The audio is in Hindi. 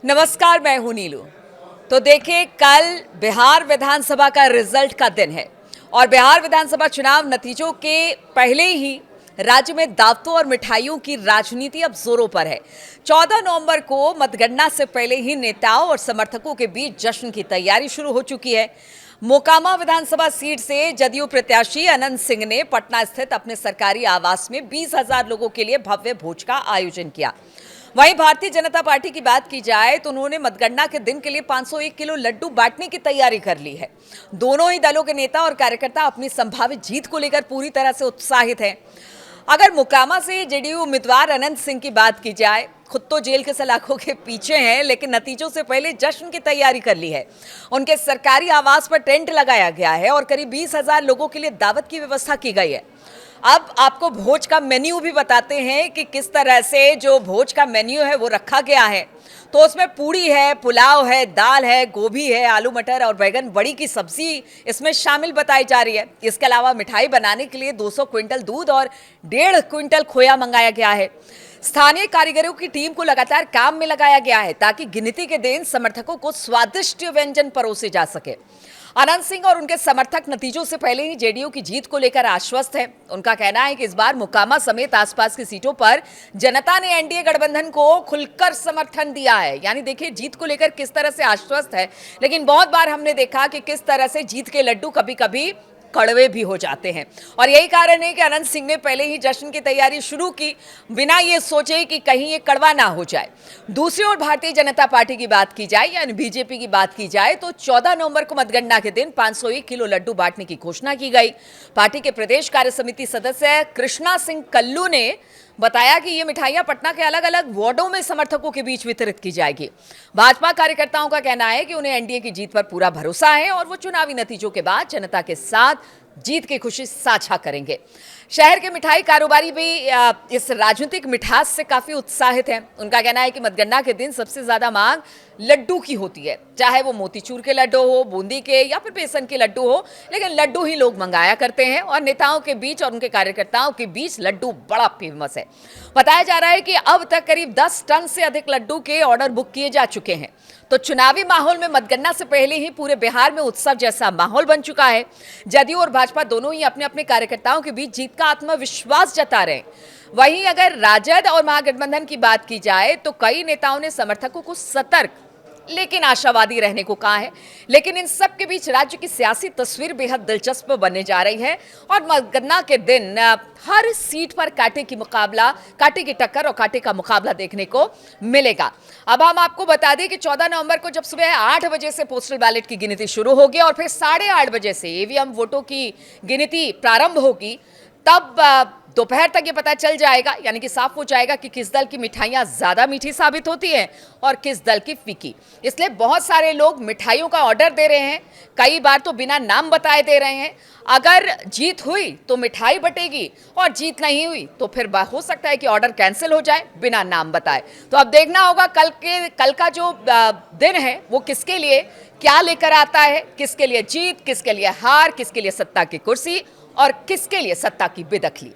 नमस्कार, मैं हूं नीलू। तो देखिए, कल बिहार विधानसभा का रिजल्ट का दिन है और बिहार विधानसभा चुनाव नतीजों के पहले ही राज्य में दावतों और मिठाइयों की राजनीति अब जोरों पर है। 14 नवंबर को मतगणना से पहले ही नेताओं और समर्थकों के बीच जश्न की तैयारी शुरू हो चुकी है। मोकामा विधानसभा सीट से जदयू प्रत्याशी अनंत सिंह ने पटना स्थित अपने सरकारी आवास में 20,000 लोगों के लिए भव्य भोज का आयोजन किया। वहीं भारतीय जनता पार्टी की बात की जाए तो उन्होंने मतगणना के दिन के लिए 501 किलो लड्डू बांटने की तैयारी कर ली है। दोनों ही दलों के नेता और कार्यकर्ता अपनी संभावित जीत को लेकर पूरी तरह से उत्साहित हैं। अगर मोकामा से जेडीयू उम्मीदवार अनंत सिंह की बात की जाए, खुद तो जेल के सलाखों के पीछे हैं, लेकिन नतीजों से पहले जश्न की तैयारी कर ली है। उनके सरकारी आवास पर टेंट लगाया गया है और करीब 20,000 लोगों के लिए दावत की व्यवस्था की गई है। अब आपको भोज का मेन्यू भी बताते हैं कि किस तरह से जो भोज का मेन्यू है वो रखा गया है। तो उसमें पूड़ी है, पुलाव है, दाल है, गोभी है, आलू मटर और बैगन बड़ी की सब्जी इसमें शामिल बताई जा रही है। इसके अलावा मिठाई बनाने के लिए 200 क्विंटल दूध और 1.5 क्विंटल खोया मंगाया गया है। स्थानीय कारीगरों की टीम को लगातार काम में लगाया गया है ताकि गिनती के दिन समर्थकों को स्वादिष्ट व्यंजन परोसे जा सके। अनंत सिंह और उनके समर्थक नतीजों से पहले ही जेडीयू की जीत को लेकर आश्वस्त हैं। उनका कहना है कि इस बार मोकामा समेत आसपास की सीटों पर जनता ने एनडीए गठबंधन को खुलकर समर्थन दिया है। यानी देखिए, जीत को लेकर किस तरह से आश्वस्त है, लेकिन बहुत बार हमने देखा कि किस तरह से जीत के लड्डू कभी कभी कड़वे भी हो जाते हैं और यही कारण है कि अनंत सिंह ने पहले ही जश्न की तैयारी शुरू की, बिना ये सोचे कि कहीं ये कड़वा ना हो जाए। दूसरी ओर भारतीय जनता पार्टी की बात की जाए यानी बीजेपी की बात की जाए तो 14 नवंबर को मतगणना के दिन 501 किलो लड्डू बांटने की घोषणा की गई। पार्टी के प्रदेश कार्य समिति सदस्य कृष्णा सिंह कल्लू ने बताया कि ये मिठाइयां पटना के अलग अलग वार्डों में समर्थकों के बीच वितरित की जाएगी। भाजपा कार्यकर्ताओं का कहना है कि उन्हें एनडीए की जीत पर पूरा भरोसा है और वो चुनावी नतीजों के बाद जनता के साथ जीत की खुशी साझा करेंगे। शहर के मिठाई कारोबारी भी इस राजनीतिक मिठास से काफी उत्साहित हैं। उनका कहना है कि मतगणना के दिन सबसे ज्यादा मांग लड्डू की होती है, चाहे वो मोतीचूर के लड्डू हो, बूंदी के या फिर बेसन के लड्डू हो, लेकिन लड्डू ही लोग मंगाया करते हैं और नेताओं के बीच और उनके कार्यकर्ताओं के बीच लड्डू बड़ा फेमस है। बताया जा रहा है कि अब तक करीब 10 टन से अधिक लड्डू के ऑर्डर बुक किए जा चुके हैं। तो चुनावी माहौल में मतगणना से पहले ही पूरे बिहार में उत्सव जैसा माहौल बन चुका है। जदयू और भाजपा दोनों ही अपने अपने कार्यकर्ताओं के बीच जीत का आत्मविश्वास जता रहे हैं। वहीं अगर राजद और महागठबंधन की बात की जाए तो कई नेताओं ने समर्थकों को सतर्क लेकिन आशावादी रहने को कहा है। लेकिन इन सब के बीच राज्य की सियासी तस्वीर बेहद दिलचस्प बनने जा रही है और मतगणना के दिन हर सीट पर कांटे की टक्कर और कांटे का मुकाबला देखने को मिलेगा। अब हम आपको बता दें कि 14 नवंबर को जब सुबह 8 बजे से पोस्टल बैलेट की गिनती शुरू होगी और फिर 8:30 बजे से ईवीएम वोटों की गिनती प्रारंभ होगी, तब दोपहर तक ये पता चल जाएगा, यानी कि साफ हो जाएगा कि किस दल की मिठाइयां ज्यादा मीठी साबित होती हैं और किस दल की फीकी। इसलिए बहुत सारे लोग मिठाइयों का ऑर्डर दे रहे हैं, कई बार तो बिना नाम बताए दे रहे हैं। अगर जीत हुई तो मिठाई बटेगी और जीत नहीं हुई तो फिर हो सकता है कि ऑर्डर कैंसिल हो जाए बिना नाम बताए। तो अब देखना होगा कल का जो दिन है वो किसके लिए क्या लेकर आता है, किसके लिए जीत, किसके लिए हार, किसके लिए सत्ता की कुर्सी और किसके लिए सत्ता की बेदखली।